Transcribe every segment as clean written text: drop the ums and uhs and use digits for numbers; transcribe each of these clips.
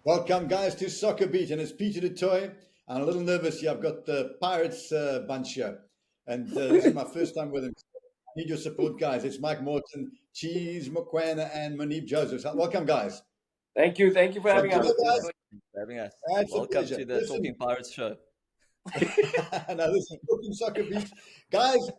Welcome, guys, to SoccerBeat, and it's Peter the Toy. I'm a little nervous here. I've got the Pirates bunch here, and this is my first time with them. I need your support, guys. It's Mike Morton, Cheezboy Mokoena, and Moneeb Joseph. Welcome, guys. Thank you for having us. Welcome to the Talking Pirates show. Now listen, Talking SoccerBeat, guys.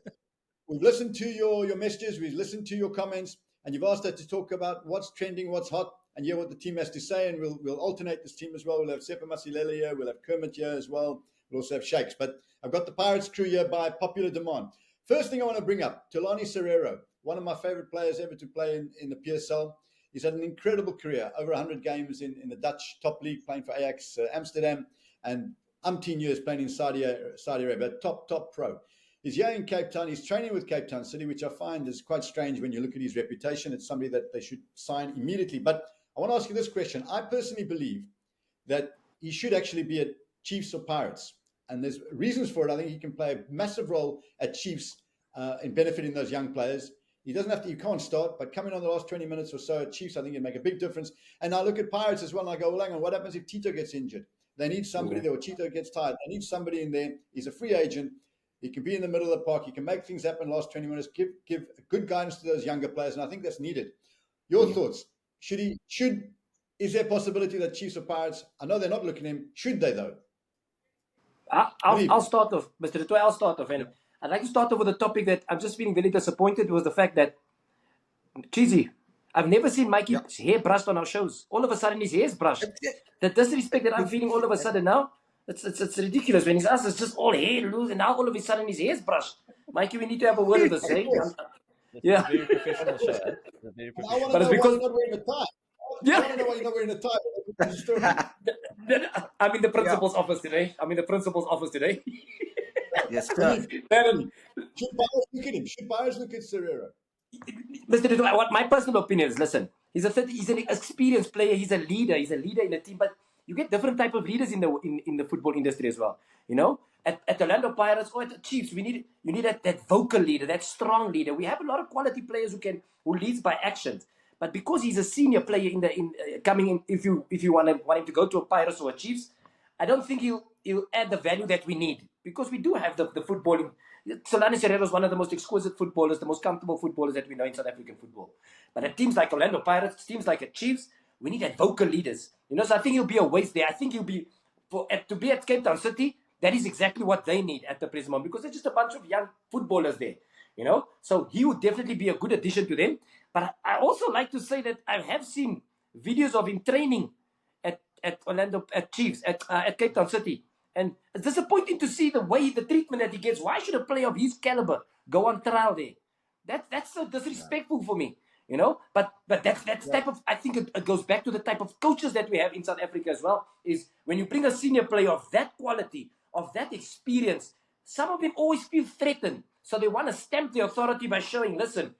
We've listened to your messages, we've listened to your comments, and you've asked us to talk about what's trending, what's hot, and hear what the team has to say. And we'll alternate this team as well. We'll have Sepa Masilele here, we'll have Kermit here as well. We'll also have Shakes. But I've got the Pirates crew here by popular demand. First thing I want to bring up, Thulani Serero, one of my favorite players ever to play in the PSL. He's had an incredible career, over 100 games in the Dutch top league, playing for Ajax Amsterdam, and umpteen years playing in Saudi Arabia, top pro. He's here in Cape Town. He's training with Cape Town City, which I find is quite strange when you look at his reputation. It's somebody that they should sign immediately. But I want to ask you this question. I personally believe that he should actually be at Chiefs or Pirates. And there's reasons for it. I think he can play a massive role at Chiefs in benefiting those young players. He doesn't have to, you can't start, but coming on the last 20 minutes or so at Chiefs, I think it'd make a big difference. And I look at Pirates as well, and I go, well, hang on, what happens if Tito gets injured? They need somebody there, or Tito gets tired. They need somebody in there. He's a free agent. He can be in the middle of the park. He can make things happen in the last 20 minutes, give good guidance to those younger players, and I think that's needed. Your thoughts? Is there a possibility that Chiefs or Pirates, I know they're not looking at him, should they though? I'll start off, Mr. Toy. I'll start off. And I'd like to start off with a topic that I'm just feeling very disappointed with the fact that, Cheesy, I've never seen Mikey's hair brushed on our shows. All of a sudden, his hair's brushed. The disrespect that I'm feeling all of a sudden now, it's ridiculous. When he's asked, it's just all hair loose, and now all of a sudden his hair's brushed. Mikey, we need to have a word with us, eh? Yeah. Very professional show. But it's because not wearing a tie. I don't know why you're not wearing a tie. I'm in the principal's office today. Yes, sir. Should Pirates look at him? Should Pirates look at Serero? Mr. Dudu, what my personal opinion is, listen, he's an experienced player. He's a leader in the team. But you get different type of leaders in the football industry as well. You know, at the Orlando Pirates or at the Chiefs, you need that vocal leader, that strong leader. We have a lot of quality players who leads by actions. But because he's a senior player coming in, if you want him to go to a Pirates or a Chiefs, I don't think he'll add the value that we need, because we do have the footballing. Thulani Serero is one of the most exquisite footballers, the most comfortable footballers that we know in South African football. But at teams like Orlando Pirates, teams like at Chiefs, we need that vocal leaders. You know, so I think he'll be a waste there. I think he'll be to be at Cape Town City. That is exactly what they need at the present moment, because there's just a bunch of young footballers there. You know, so he would definitely be a good addition to them. But I also like to say that I have seen videos of him training at Chiefs, at Cape Town City. And it's disappointing to see the treatment that he gets. Why should a player of his caliber go on trial there? That's so disrespectful for me, you know. But that's type of, I think it goes back to the type of coaches that we have in South Africa as well. Is when you bring a senior player of that quality, of that experience, some of them always feel threatened. So they want to stamp the authority by showing, listen,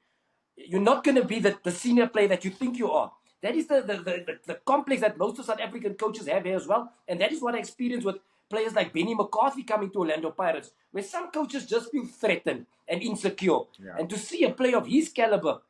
you're not going to be the senior player that you think you are. That is the complex that most of South African coaches have here as well. And that is what I experienced with players like Benny McCarthy coming to Orlando Pirates, where some coaches just feel threatened and insecure. Yeah. And to see a player of his caliber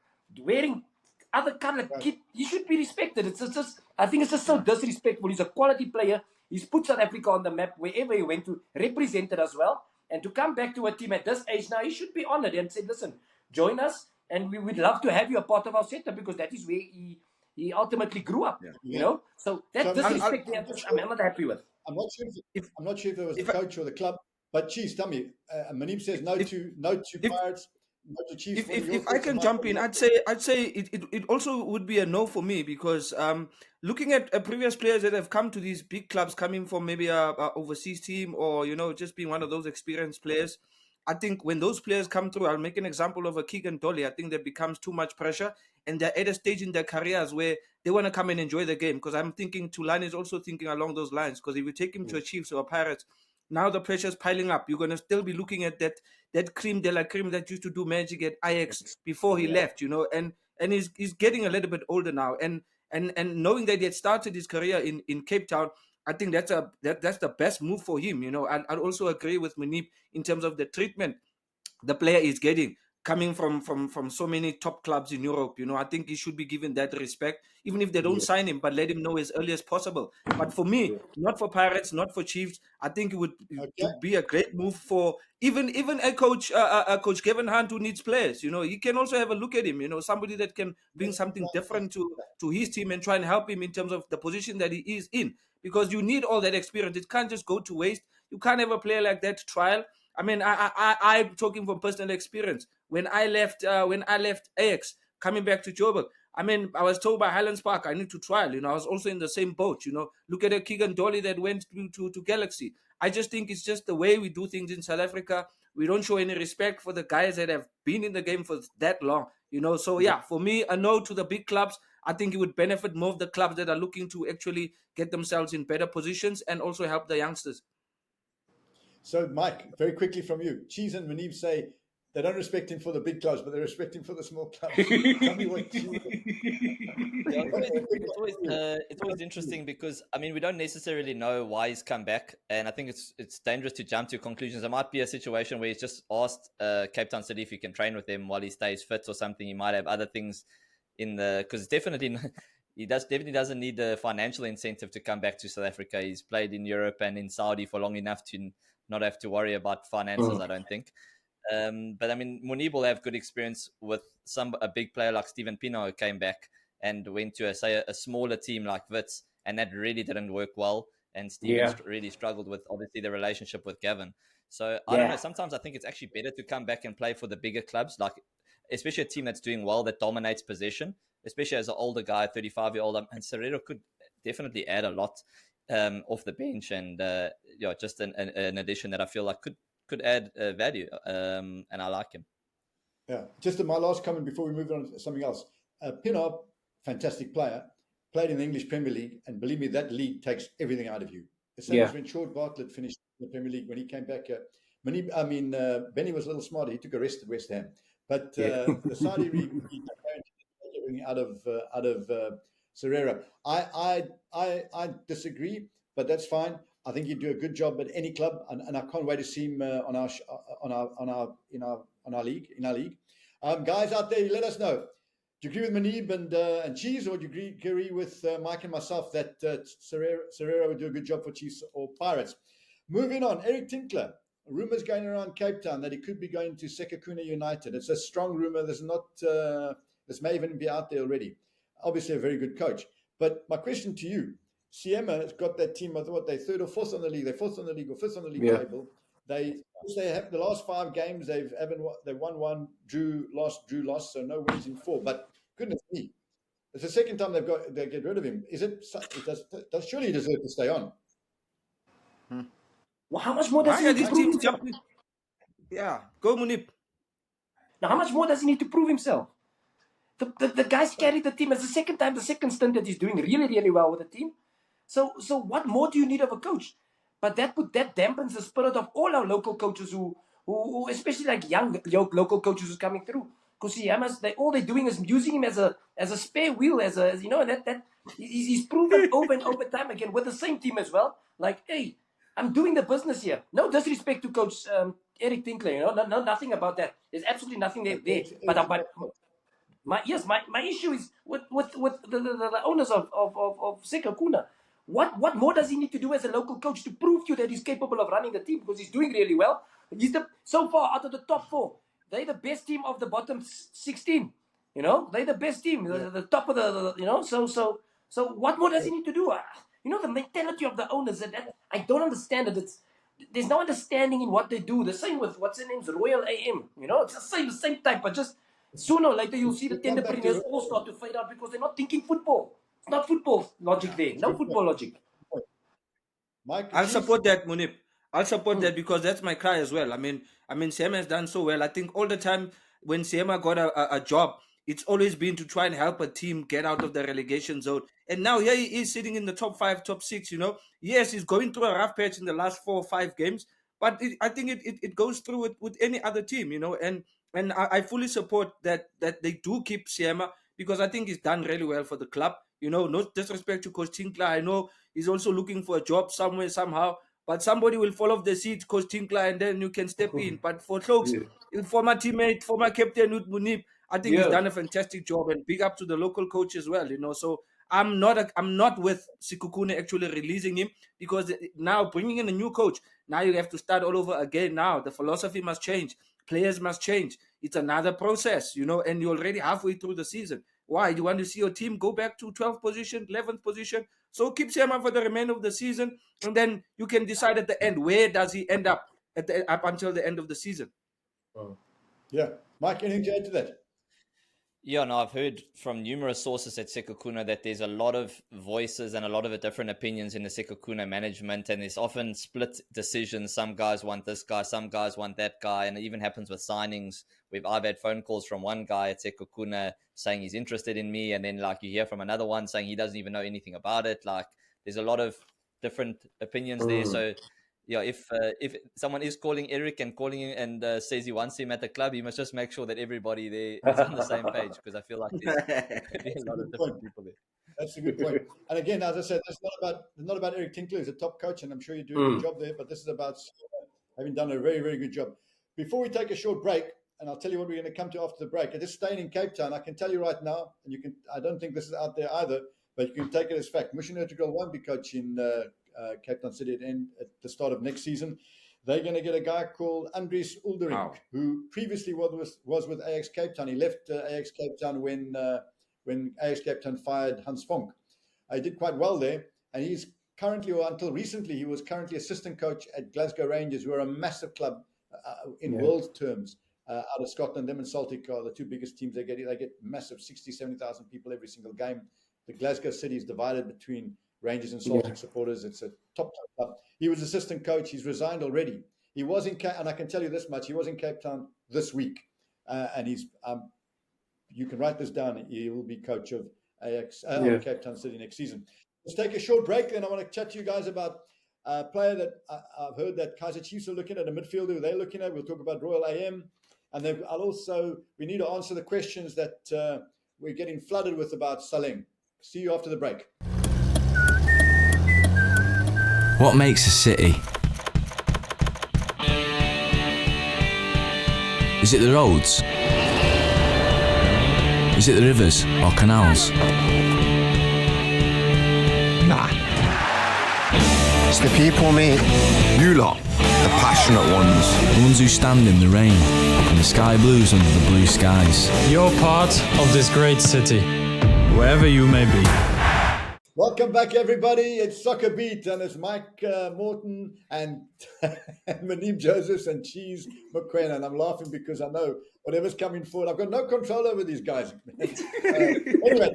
wearing other color kit, he should be respected. It's just, I think it's just so disrespectful. He's a quality player. He's put South Africa on the map wherever he went to, represented us well. And to come back to a team at this age now, he should be honored and say, listen, join us, and we would love to have you a part of our setup, because that is where he ultimately grew up, you know? So that disrespect, I'm not happy with. I'm not sure if it was the coach or the club, but Chiefs, tell me, Moneeb says no to Pirates, no to Chiefs. If I can jump in, I'd say it also would be a no for me, because looking at previous players that have come to these big clubs, coming from maybe a overseas team, or just being one of those experienced players, I think when those players come through, I'll make an example of a Keegan Dolly. I think there becomes too much pressure, and they're at a stage in their careers where they want to come and enjoy the game. Because I'm thinking Thulani is also thinking along those lines. Because if you take him to a Chiefs or a Pirates, now the pressure's piling up. You're going to still be looking at that cream de la cream that used to do magic at Ajax before he left, and he's getting a little bit older now. And knowing that he had started his career in Cape Town, I think that's the best move for him. I'd also agree with Moneeb in terms of the treatment the player is getting. coming from so many top clubs in Europe. I think he should be given that respect, even if they don't sign him, but let him know as early as possible. But for me, not for Pirates, not for Chiefs, I think it would be a great move for even a coach, Coach Kevin Hunt, who needs players. He can also have a look at him. Somebody that can bring something different to his team and try and help him in terms of the position that he is in, because you need all that experience. It can't just go to waste. You can't have a player like that trial. I mean, I'm talking from personal experience. When I left Ajax, coming back to Joburg, I mean, I was told by Highlands Park I need to trial. I was also in the same boat. Look at a Keegan Dolly that went to Galaxy. I just think it's just the way we do things in South Africa. We don't show any respect for the guys that have been in the game for that long. So yeah, for me, a no to the big clubs. I think it would benefit more of the clubs that are looking to actually get themselves in better positions and also help the youngsters. So, Mike, very quickly from you. Cheese and Moneeb say they don't respect him for the big clubs, but they respect him for the small clubs. Tell me what it's always interesting because, I mean, we don't necessarily know why he's come back. And I think it's dangerous to jump to conclusions. There might be a situation where he's just asked Cape Town City if he can train with him while he stays fit or something. He might have other things because definitely... He definitely doesn't need the financial incentive to come back to South Africa. He's played in Europe and in Saudi for long enough to not have to worry about finances, I don't think. But I mean, Moneeb will have good experience with a big player like Steven Pienaar, who came back and went to a smaller team like Wits, and that really didn't work well. And Steven really struggled with, obviously, the relationship with Gavin. So I don't know. Sometimes I think it's actually better to come back and play for the bigger clubs, like especially a team that's doing well, that dominates possession. Especially as an older guy, 35-year-old, and Serero could definitely add a lot off the bench, and just an addition that I feel like could add value, and I like him. Yeah, just my last comment before we move on to something else. Pienaar, fantastic player, played in the English Premier League, and believe me, that league takes everything out of you. The same as when Short Bartlett finished in the Premier League when he came back. Benny was a little smarter. He took a rest at West Ham, but the Saudi league out of Serero. I disagree, but that's fine. I think he'd do a good job at any club, and I can't wait to see him in our league. Guys out there, let us know. Do you agree with Moneeb and Cheese, or do you agree with Mike and myself that Serero would do a good job for Chiefs or Pirates? Moving on, Erik Tinkler. Rumors going around Cape Town that he could be going to Sekhukhune United. It's a strong rumor. There's not. This may even be out there already. Obviously, a very good coach. But my question to you, Seema has got that team, I thought they're third or fourth on the league. They're fourth on the league or fifth on the league table. They have the last 5 games, they've won 1, drew, lost, so no wins in 4. But goodness me, it's the second time they get rid of him. Does surely he deserve to stay on? Well, how much more does he need to prove himself? Yeah, go Moneeb. Now, how much more does he need to prove himself? The guys carried the team. It's the second stint that he's doing really, really well with the team. So what more do you need of a coach? But that dampens the spirit of all our local coaches who especially like young local coaches who's coming through. Because all they're doing is using him as a spare wheel, that he's proven over and over time again with the same team as well. Like, hey, I'm doing the business here. No disrespect to Coach Erik Tinkler, no, nothing about that. There's absolutely nothing there. But my issue is with the owners of Sekhukhune. What more does he need to do as a local coach to prove to you that he's capable of running the team? Because he's doing really well. So far out of the top 4, they're the best team of the bottom 16. They're the best team, the top of the. So what more does he need to do? The mentality of the owners that I don't understand it. There's no understanding in what they do. The same with what's her name's Royal AM. It's the same type, but just sooner or later you'll see the tenderpreneurs all start to fade out because they're not thinking football. It's not football logic there. No football logic. Mike, I'll support that, Moneeb. I'll support that because that's my cry as well. I mean, Seema has done so well. I think all the time when Seema got a job, it's always been to try and help a team get out of the relegation zone. And now here he is sitting in the top 5, top 6, Yes, he's going through a rough patch in the last 4 or 5 games, but I think it goes through with any other team, And I fully support that they do keep Seema because I think he's done really well for the club. No disrespect to Coach Tinkler. I know he's also looking for a job somewhere, somehow. but somebody will fall off the seat, Coach Tinkler, and then you can step in. But for Cloaks, former teammate, former captain with Moneeb, I think he's done a fantastic job, and big up to the local coach as well. So I'm not with Sekhukhune actually releasing him, because now bringing in a new coach, now you have to start all over again. Now the philosophy must change, players must change. It's another process, and you're already halfway through the season. Why? You want to see your team go back to 12th position, 11th position? So keep Seema for the remainder of the season, and then you can decide at the end, where does he end up up until the end of the season. Yeah. Mike, anything to add to that? Yeah, no, I've heard from numerous sources at Sekhukhune that there's a lot of voices and a lot of different opinions in the Sekhukhune management, and there's often split decisions. Some guys want this guy, some guys want that guy, and it even happens with signings. I've had phone calls from one guy at Sekhukhune saying he's interested in me, and then you hear from another one saying he doesn't even know anything about it. There's a lot of different opinions there. So yeah, if someone is calling Erik and calling him and says he wants him at the club, he must just make sure that everybody there is on the same page, because I feel like there's a lot of different people there. That's a good point. And again, as I said, it's not about Erik Tinkler. He's a top coach, and I'm sure you're doing a good job there. But this is about having done a very, very good job. Before we take a short break, and I'll tell you what we're going to come to after the break. Just staying in Cape Town, I can tell you right now, and I don't think this is out there either, but you can take it as fact. Mushin Ertugral won't be coaching Cape Town City at the start of next season. They're going to get a guy called Andries Uldering, who previously was with Ajax Cape Town. He left Ajax Cape Town when Ajax Cape Town fired Hans Vonk. He did quite well there, and he's currently, or until recently, he was currently assistant coach at Glasgow Rangers, who are a massive club in world terms out of Scotland. Them and Celtic are the two biggest teams. They get massive 60, 70,000 people every single game. The Glasgow city is divided between Rangers and Celtic supporters. It's a top club. He was assistant coach. He's resigned already. He was in and I can tell you this much: he was in Cape Town this week, and he's. You can write this down. He will be coach of Ajax Cape Town City next season. Let's take a short break, and I want to chat to you guys about a player that I've heard that Kaizer Chiefs are looking at, a midfielder who they're looking at. We'll talk about Royal AM, and then we need to answer the questions that we're getting flooded with about Saleng. See you after the break. What makes a city? Is it the roads? Is it the rivers or canals? Nah. It's the people, mate. You lot, the passionate ones. The ones who stand in the rain, and the sky blues under the blue skies. You're part of this great city, wherever you may be. Welcome back, everybody. It's SoccerBeat, and it's Mike Morton and Moneeb Josephs and Cheezboy Mokoena. And I'm laughing because I know whatever's coming forward, I've got no control over these guys. Anyway, that's right.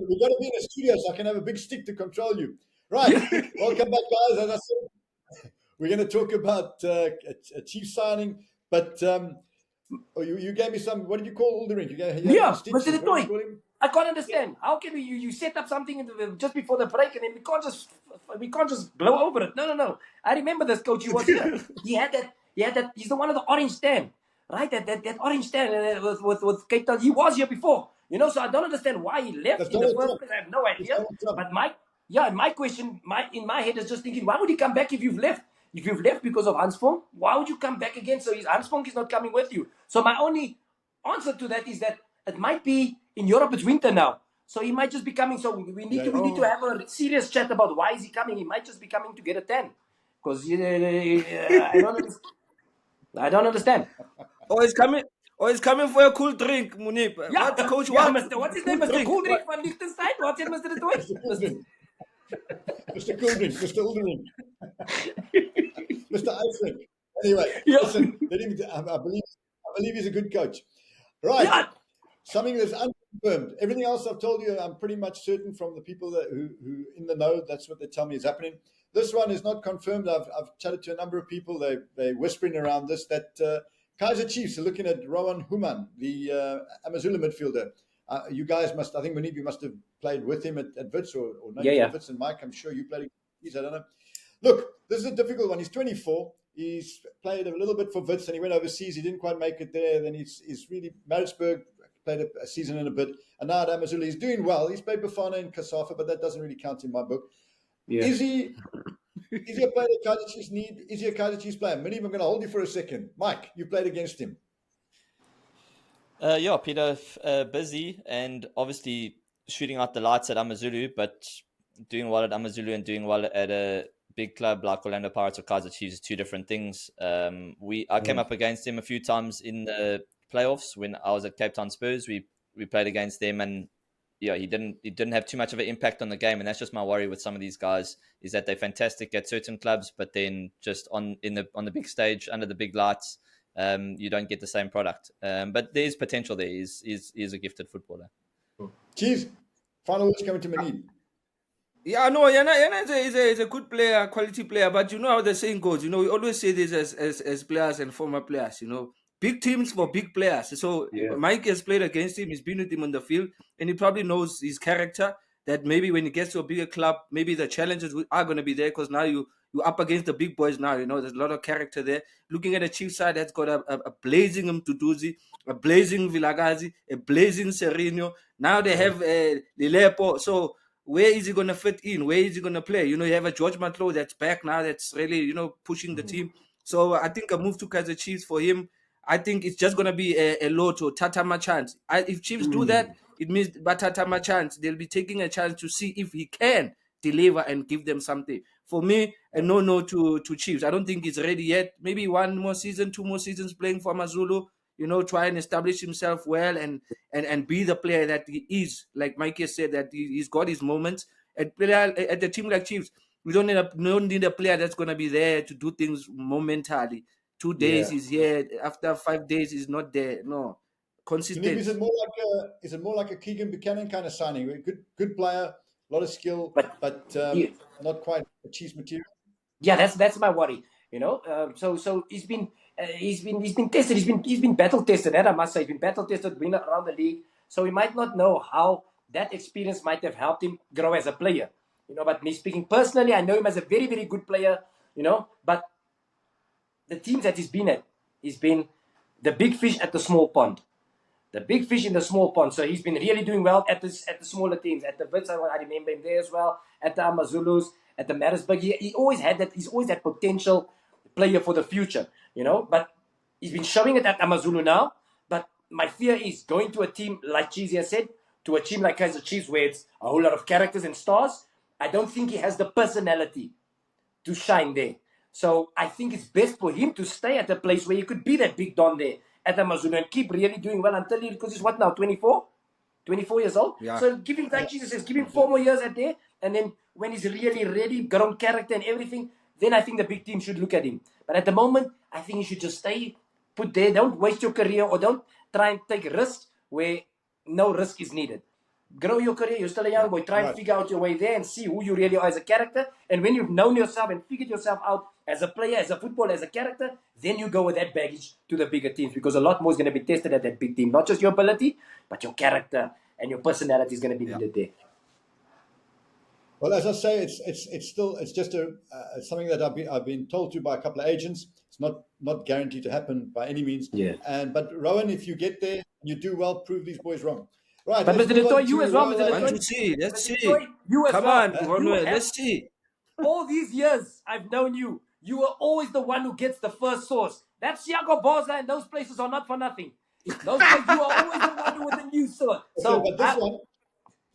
We've got to be in a studio so I can have a big stick to control you. Right. Welcome back, guys. As I said, we're going to talk about a chief signing, but you gave me some, what did you call Uldering? Mr. Toit. I can't understand. How can you set up something just before the break, and then we can't just blow over it? No. I remember this coach. He was here. He had that. He's the one of the orange stand, right? That orange stand with Cape Town. He was here before, So I don't understand why he left in the first place. I have no idea. But my question, in my head is just thinking, why would he come back if you've left? If you've left because of Hans Vonk, why would you come back again? So Hans Vonk is not coming with you. So my only answer to that is that it might be in Europe. It's winter now, so he might just be coming. So we need to have a serious chat about why is he coming. He might just be coming to get a tan, because I don't understand. Or he's coming for a cool drink, Moneeb. Yeah, what coach what's his name? Mr. Cool Drink from Liechtenstein. What's it, Mr. Toit? Mr. Cool Drink, Mr. Uldering, Mr. Ice Drink. Anyway, listen, I believe he's a good coach. Right. Yeah. Something that's unconfirmed. Everything else I've told you, I'm pretty much certain from the people who in the know. That's what they tell me is happening. This one is not confirmed. I've chatted to a number of people. They're whispering around this that Kaizer Chiefs are looking at Rowan Human, the AmaZulu midfielder. You guys I think Moneeb, you must have played with him at Wits or Wits, and Mike, I'm sure you played with him. I don't know. Look, this is a difficult one. He's 24. He's played a little bit for Wits, and he went overseas. He didn't quite make it there. Then he's really Maritzburg. Played a season and a bit, and now at AmaZulu he's doing well. He's played Bafana and Kasafa, but that doesn't really count in my book. Yeah. Is he Is he a player that Kaizer Chiefs need? Is he a Kaizer Chiefs player? Moneeb, I'm going to hold you for a second. Mike, you played against him. Yeah, Peter, busy and obviously shooting out the lights at AmaZulu, but doing well at AmaZulu and doing well at a big club like Orlando Pirates or Kaizer Chiefs is two different things. I came up against him a few times in the playoffs when I was at Cape Town Spurs. We played against them, and yeah, he didn't have too much of an impact on the game, and that's just my worry with some of these guys is that they're fantastic at certain clubs, but then just on the big stage under the big lights, you don't get the same product. But there is potential there. He's a gifted footballer. Cheese, final words coming to Moneeb. Yeah, no, Yana is a good player, quality player, but you know how the saying goes. You know, we always say this as players and former players. You know, big teams for big players. So Mike has played against him. He's been with him on the field, and he probably knows his character. That maybe when he gets to a bigger club, maybe the challenges are going to be there because now you're up against the big boys. Now you know there's a lot of character there. Looking at the Chiefs side, that's got a blazing Mtutuzi, a blazing Vilagazi, a blazing Sereno. Now they have Lilepo. So where is he going to fit in? Where is he going to play? You know, you have a George Matlow that's back now that's really, you know, pushing the team. So I think a move to Kaizer Chiefs for him, I think it's just going to be a lotto, Tatama chance. If Chiefs do that, it means Tatama chance. They'll be taking a chance to see if he can deliver and give them something. For me, a no to Chiefs. I don't think he's ready yet. Maybe one more season, 2 more seasons playing for AmaZulu. You know, try and establish himself well and be the player that he is. Like Mikey said, that he's got his moments. At a team like Chiefs, we don't need a player that's going to be there to do things momentarily. 2 days he's here. After 5 days, he's not there. No, consistent. Is it more like a Keegan Buchanan kind of signing? A good player, a lot of skill, but not quite a Chiefs material. Yeah, that's my worry. You know, so he's been tested. He's been battle tested. That I must say, he's been battle tested, been around the league. So we might not know how that experience might have helped him grow as a player. You know, but me speaking personally, I know him as a very, very good player. You know, but the teams that he's been the big fish at the small pond. The big fish in the small pond. So he's been really doing well at the smaller teams. At the Wits, I remember him there as well. At the AmaZulus, at the Maritzburg, he always had that. He's always that potential player for the future, you know. But he's been showing it at AmaZulu now. But my fear is going to a team like Cheesy has said, to a team like Kaizer Chiefs, where it's a whole lot of characters and stars. I don't think he has the personality to shine there. So I think it's best for him to stay at a place where he could be that big don there at AmaZulu and keep really doing well until because he's what now, 24 years old? Yeah. So give him, like Jesus says, give him 4 more years at there, and then when he's really ready, grown character and everything, then I think the big team should look at him. But at the moment, I think you should just stay put there. Don't waste your career or don't try and take risks where no risk is needed. Grow your career. You're still a young boy. Try and figure out your way there and see who you really are as a character. And when you've known yourself and figured yourself out as a player, as a footballer, as a character, then you go with that baggage to the bigger teams, because a lot more is going to be tested at that big team. Not just your ability, but your character and your personality is going to be needed there. Well, as I say, it's just something that I've been told to by a couple of agents. It's not guaranteed to happen by any means. Yeah. But Rowan, if you get there, you do well. Prove these boys wrong. Right. But Mr. Toit, you as well, Mr. Toit. Let's see. Come on, let's see. All these years I've known you, you were always the one who gets the first source. That Siago Boza and those places are not for nothing. Those places, you are always the one with the news source. So, but this one.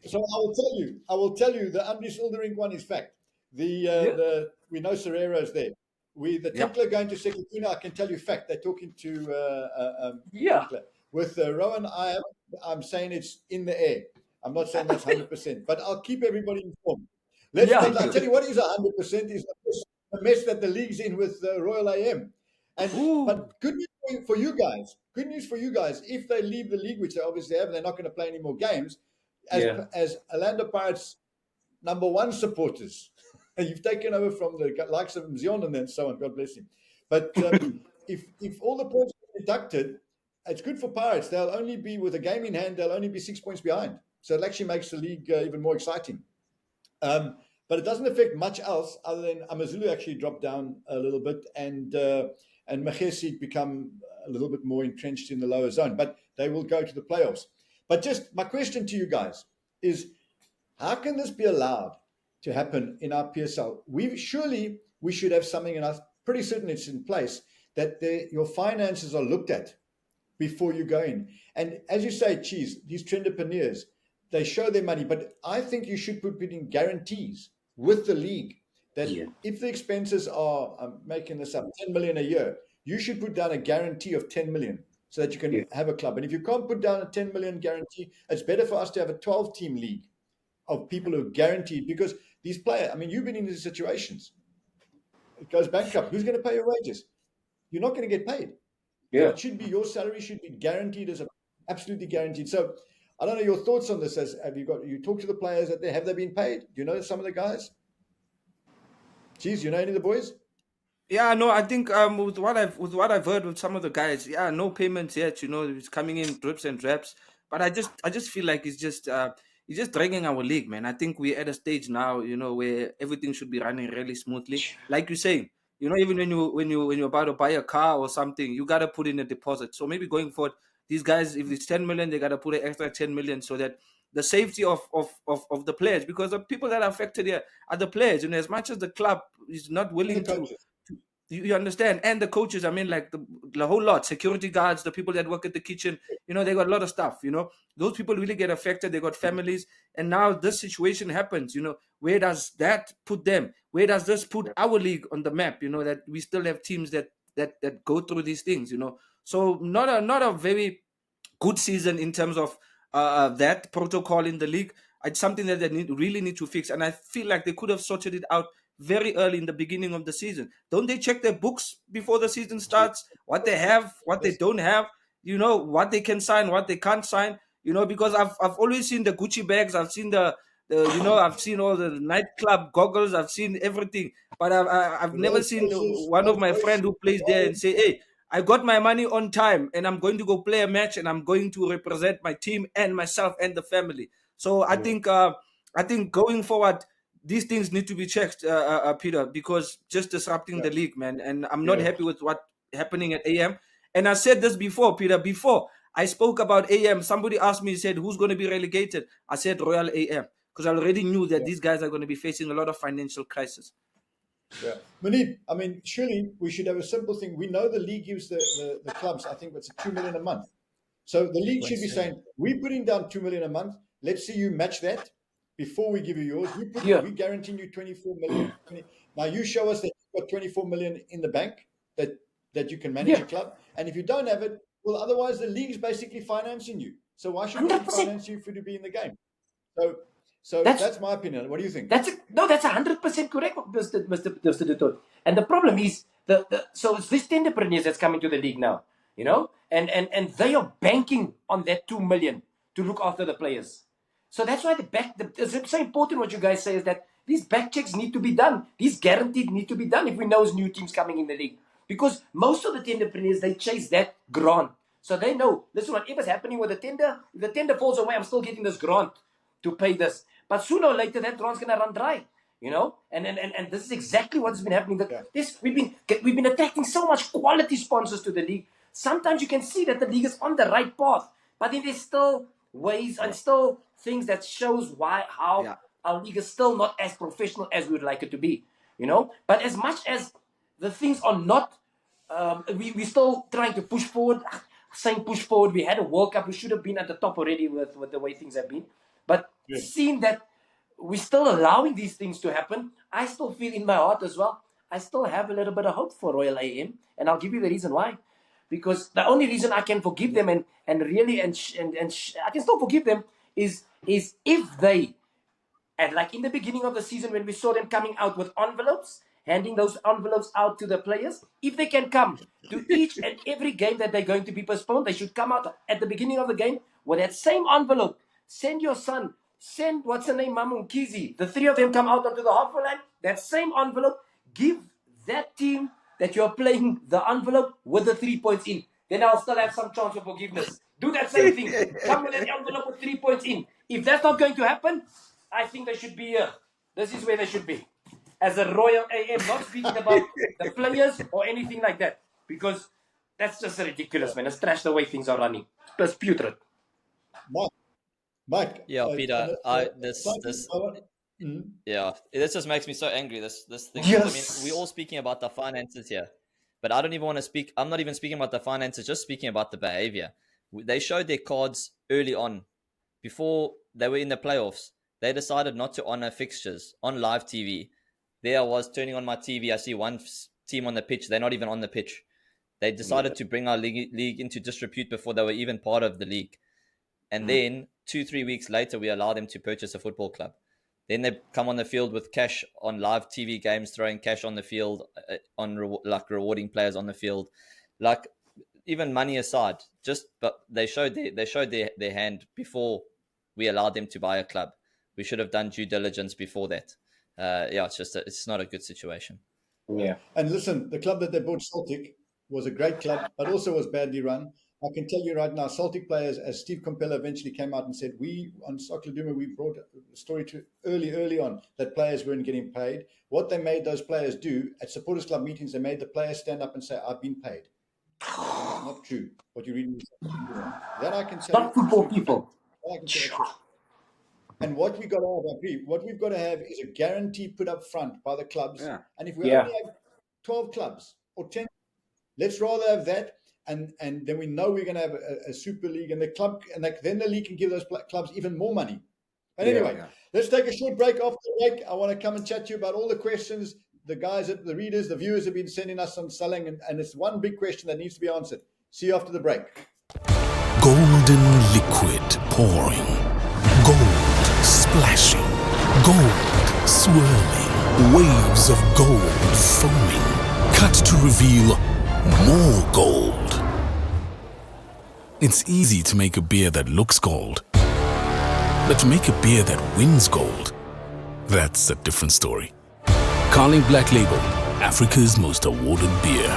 So I will tell you, the Andries Uldering one is fact. We know Serero's there. The Tinkler going to Sekhukhune, I can tell you fact. They're talking to Tinkler. With Rowan, I'm saying it's in the air. I'm not saying that's 100%, but I'll keep everybody informed. I'll tell you what is 100% is the mess that the league's in with Royal AM. But good news for you guys. Good news for you guys. If they leave the league, which they obviously have, they're not going to play any more games. As Orlando Pirates #1 supporters, you've taken over from the likes of Mzion and then so on. God bless him. But if all the points are deducted, it's good for Pirates. They'll only be, with a game in hand, they'll only be 6 points behind. So it actually makes the league even more exciting. But it doesn't affect much else other than AmaZulu actually dropped down a little bit and Mahesi become a little bit more entrenched in the lower zone. But they will go to the playoffs. But just my question to you guys is, how can this be allowed to happen in our PSL? we should have something, and I'm pretty certain it's in place, that your finances are looked at before you go in. And as you say, Cheese, these trendpreneurs, they show their money, but I think you should put in guarantees with the league that if the expenses are, I'm making this up, 10 million a year, you should put down a guarantee of 10 million so that you can have a club. And if you can't put down a 10 million guarantee, it's better for us to have a 12-team league of people who are guaranteed, because these players, I mean, you've been in these situations. It goes bankrupt. Who's going to pay your wages? You're not going to get paid. Yeah. So it should be, your salary should be guaranteed, absolutely guaranteed. So I don't know your thoughts on this. You talk to the players have they been paid? Do you know some of the guys? Geez, you know any of the boys? Yeah, no, I think with what I've heard with some of the guys, no payments yet. It's coming in drips and drabs. But I just feel like it's just dragging our league, man. I think we're at a stage now, where everything should be running really smoothly. Like you say, even when you're about to buy a car or something, you gotta put in a deposit. So maybe going forward, these guys, if it's 10 million, they gotta put an extra 10 million so that the safety of the players, because the people that are affected here are the players. As much as the club is not willing to. You understand? And the coaches, I mean, like the whole lot, security guards, the people that work at the kitchen, they got a lot of stuff, Those people really get affected. They got families. And now this situation happens, Where does that put them? Where does this put our league on the map, that we still have teams that go through these things, So not a very good season in terms of that protocol in the league. It's something that they really need to fix. And I feel like they could have sorted it out very early in the beginning of the season. Don't they check their books before the season starts? What they have, what they don't have, what they can sign, what they can't sign, because I've always seen the Gucci bags. I've seen I've seen all the nightclub goggles. I've seen everything, but I've never seen one of my friends who plays there and say, hey, I got my money on time and I'm going to go play a match and I'm going to represent my team and myself and the family. So I think going forward, these things need to be checked, Peter, because just disrupting the league, man. And I'm not happy with what's happening at AM. And I said this before, Peter, before I spoke about AM, somebody asked me, said, who's going to be relegated? I said Royal AM, because I already knew that these guys are going to be facing a lot of financial crisis. Yeah. Moneeb, I mean, surely we should have a simple thing. We know the league gives the clubs, I think it's 2 million a month. So the league should be saying, we're putting down 2 million a month. Let's see you match that. Before we give you yours, we guarantee you 24 million. Now you show us that you've got 24 million in the bank that you can manage a club. And if you don't have it, well, otherwise the league's basically financing you. So why should we finance you for to be in the game? So that's my opinion. What do you think? That's 100% correct, Mr. Toit. And the problem is so it's this tenderpreneurs that's coming to the league now, and they are banking on that 2 million to look after the players. So that's why it's so important what you guys say is that these back checks need to be done. These guaranteed need to be done if we know new teams coming in the league. Because most of the tenderpreneurs, they chase that grant. So they know, listen, whatever's happening with the tender, if the tender falls away, I'm still getting this grant to pay this. But sooner or later, that grant's going to run dry, And this is exactly what's been happening. We've been attracting so much quality sponsors to the league. Sometimes you can see that the league is on the right path. But then there's still ways and still things that shows how our league is still not as professional as we would like it to be, But as much as the things are not, we're still trying to push forward. Saying push forward, we had a World Cup. We should have been at the top already with the way things have been. But seeing that we're still allowing these things to happen, I still feel in my heart as well, I still have a little bit of hope for Royal AM. And I'll give you the reason why. Because the only reason I can forgive them and I can still forgive them is if they, and like in the beginning of the season when we saw them coming out with envelopes, handing those envelopes out to the players, if they can come to each and every game that they're going to be postponed, they should come out at the beginning of the game with that same envelope. Send your son, send, what's her name, Mamu Kizi. The three of them come out onto the halfway line, that same envelope, give that team that you're playing the envelope with the 3 points in. Then I'll still have some chance of forgiveness. Do that same thing. Come with an envelope with 3 points in. If that's not going to happen, I think they should be here. This is where they should be. As a Royal AM, not speaking about the players or anything like that. Because that's just ridiculous, man. It's trash the way things are running. It's putrid. Mike. Yeah, Peter, Yeah, this just makes me so angry. This thing. Yes. I mean, we're all speaking about the finances here, but I don't even want to speak. I'm not even speaking about the finances. Just speaking about the behavior. They showed their cards early on, before they were in the playoffs. They decided not to honor fixtures on live TV. There I was turning on my TV. I see one team on the pitch. They're not even on the pitch. They decided to bring our league into disrepute before they were even part of the league. And then 2-3 weeks later, we allow them to purchase a football club. Then they come on the field with cash on live TV games, throwing cash on the field, rewarding players on the field, like even money aside. But they showed their hand before we allowed them to buy a club. We should have done due diligence before that. It's not a good situation. Yeah. And listen, the club that they bought, Celtic, was a great club, but also was badly run. I can tell you right now, Celtic players, as Steve Compella eventually came out and said, we on Soccer Duma, we brought a story to early on that players weren't getting paid. What they made those players do at supporters club meetings, they made the players stand up and say, I've been paid. That's not true. What you read. That I can tell you. Not football people. And what we got to have, what we've got to have is a guarantee put up front by the clubs. Yeah. And if we only have 12 clubs or 10, let's rather have that. And then we know we're going to have a Super League, and the club, and then the league can give those clubs even more money. But anyway, let's take a short break. After the break, I want to come and chat to you about all the questions the guys, the readers, the viewers have been sending us on Saleng, and it's one big question that needs to be answered. See you after the break. Golden liquid pouring, gold splashing, gold swirling, waves of gold foaming, cut to reveal more gold. It's easy to make a beer that looks gold, but to make a beer that wins gold, that's a different story. Carling Black Label, Africa's most awarded beer.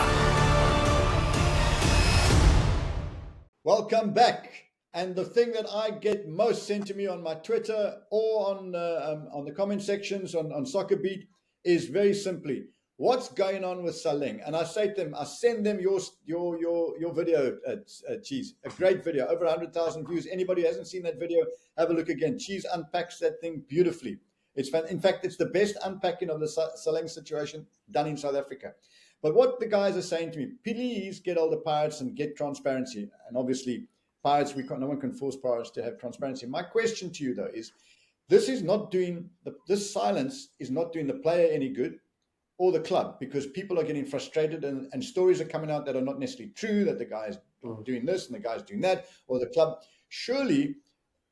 Welcome back. And the thing that I get most sent to me on my Twitter or on the comment sections on SoccerBeat is very simply, what's going on with Saleng? And I say to them, I send them your video, Cheese, a great video, over 100,000 views. Anybody who hasn't seen that video, have a look again. Cheese unpacks that thing beautifully. In fact, it's the best unpacking of the Saleng situation done in South Africa. But what the guys are saying to me, please get all the Pirates and get transparency. And obviously, Pirates, no one can force Pirates to have transparency. My question to you, though, is this silence is not doing the player any good or the club, because people are getting frustrated and stories are coming out that are not necessarily true, that the guy's doing this and the guy's doing that, or the club. Surely,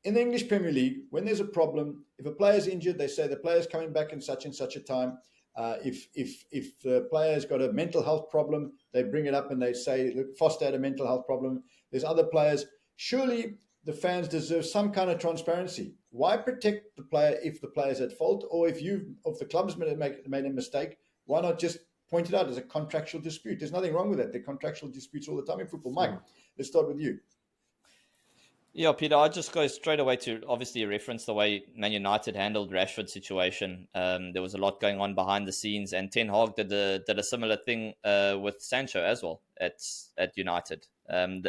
in the English Premier League, when there's a problem, if a player's injured, they say the player's coming back in such and such a time. If the player's got a mental health problem, they bring it up and they say, look, Foster had a mental health problem. There's other players. Surely the fans deserve some kind of transparency. Why protect the player if the player's at fault? Or if the club's made a mistake, why not just point it out as a contractual dispute? There's nothing wrong with that. There are contractual disputes all the time in football. Mike, let's start with you. Yeah, Peter, I'd just go straight away to obviously reference the way Man United handled Rashford's situation. There was a lot going on behind the scenes, and Ten Hag did a similar thing with Sancho as well at United. And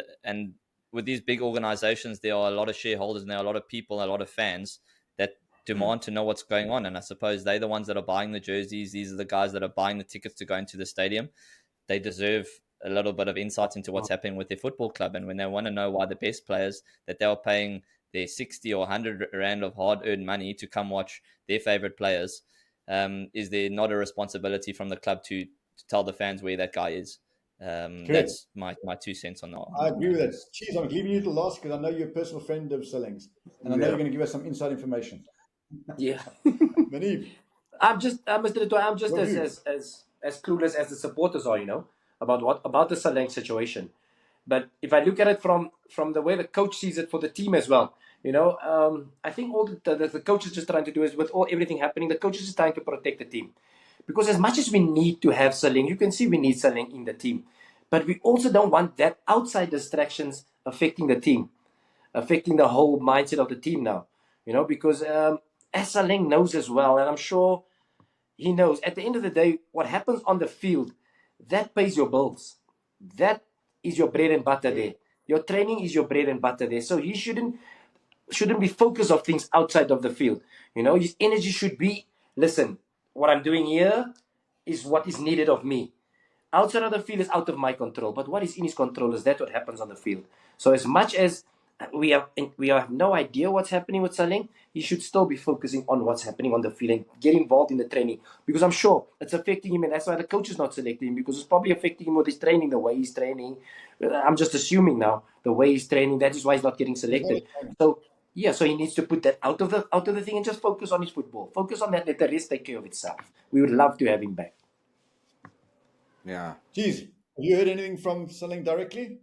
with these big organizations, there are a lot of shareholders and there are a lot of people, a lot of fans that demand to know what's going on. And I suppose they're the ones that are buying the jerseys. These are the guys that are buying the tickets to go into the stadium. They deserve a little bit of insight into what's happening with their football club. And when they want to know why the best players that they are paying their 60 or 100 rand of hard-earned money to come watch their favorite players, is there not a responsibility from the club to tell the fans where that guy is? That's my 2 cents on that. I agree with that. Cheese, I'm leaving you to last because I know you're a personal friend of Saleng's, and I know you're going to give us some inside information. Yeah. Moneeb. I'm just as clueless as the supporters are, about the Saleng situation. But if I look at it from the way the coach sees it for the team as well, I think all the coach is just trying to do is, with everything happening, the coach is just trying to protect the team. Because as much as we need to have Saleng, you can see we need Saleng in the team. But we also don't want that outside distractions affecting the team, affecting the whole mindset of the team now. Because as Saleng knows as well, and I'm sure he knows, at the end of the day, what happens on the field, that pays your bills. That is your bread and butter there. Your training is your bread and butter there. So he shouldn't shouldn't be focused of things outside of the field. You know, his energy should be, listen, what I'm doing here is what is needed of me. Outside of the field is out of my control, but what is in his control is that what happens on the field. So as much as we have no idea what's happening with Saleng, he should still be focusing on what's happening on the field and get involved in the training, because I'm sure it's affecting him, and that's why the coach is not selecting him, because it's probably affecting him with his training, the way he's training. I'm just assuming now the way he's training, that is why he's not getting selected. So yeah, so he needs to put that out of the thing and just focus on his football. Focus on that. Let the rest take care of itself. We would love to have him back. Yeah. Geez, have you heard anything from Saleng directly?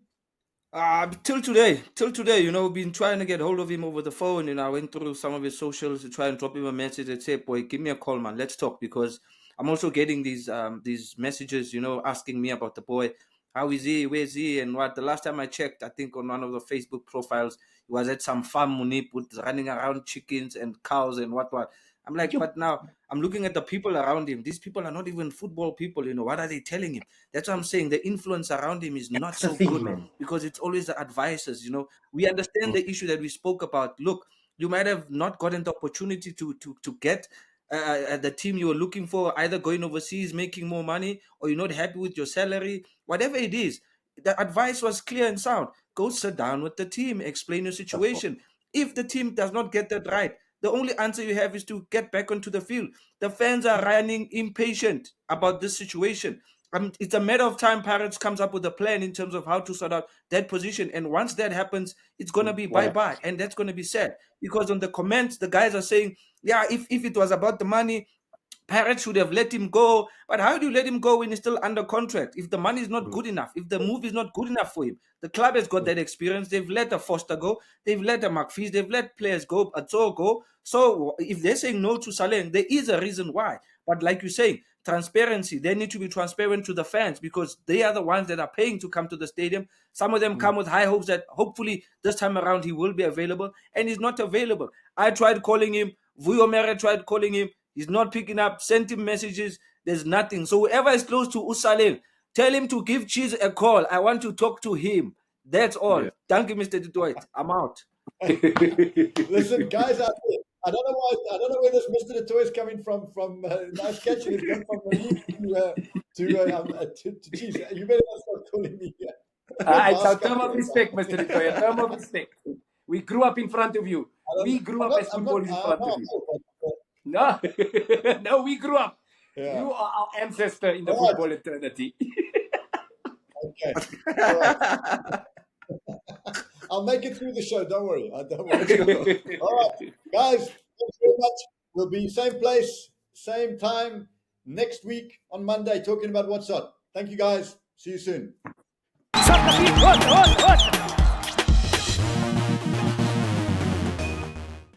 Till today, you know, been trying to get hold of him over the phone. You know, I went through some of his socials to try and drop him a message and say, boy, give me a call, man. Let's talk, because I'm also getting these messages, you know, asking me about the boy. How is he? Where is he? And what? The last time I checked, I think on one of the Facebook profiles, he was at some farm, Moneeb, running around chickens and cows and what. I'm like, but now I'm looking at the people around him. These people are not even football people, you know. What are they telling him? That's what I'm saying. The influence around him is not so good, man, because it's always the advisors, you know. We understand the issue that we spoke about. Look, you might have not gotten the opportunity to get the team you were looking for, either going overseas, making more money, or you're not happy with your salary, whatever it is. The advice was clear and sound. Go sit down with the team, explain your situation. If the team does not get that right, the only answer you have is to get back onto the field. The fans are running impatient about this situation. It's a matter of time Pirates comes up with a plan in terms of how to sort out that position. And once that happens, it's going to be bye-bye. And that's going to be sad. Because on the comments, the guys are saying, yeah, if it was about the money, Pirates should have let him go. But how do you let him go when he's still under contract? If the money is not good enough, if the move is not good enough for him, the club has got that experience. They've let a Foster go. They've let a McPhee. They've let players go, a Tso go. So if they're saying no to Saleng, there is a reason why. But like you say, transparency. They need to be transparent to the fans, because they are the ones that are paying to come to the stadium. Some of them come with high hopes that hopefully this time around he will be available, and he's not available. I tried calling him. Vuyomere tried calling him. He's not picking up. Sent him messages. There's nothing. So whoever is close to Saleng, tell him to give Cheese a call. I want to talk to him. That's all. Yeah. Thank you, Mr. Toit. I'm out. Listen, guys out there, I don't know where this Mr. Toit is coming from. Nice catching. It's gone from Moneeb to Cheese. You better not start calling me here. It's a term of respect, Mr. Toit. A term of respect. We grew up in front of you. We grew up as footballers in front of you. No, no, we grew up. Yeah. You are our ancestor in the football eternity. Okay. All right. I'll make it through the show. Don't worry. Don't worry. All right, guys. Thanks very much. We'll be same place, same time next week on Monday, talking about what's up. Thank you, guys. See you soon.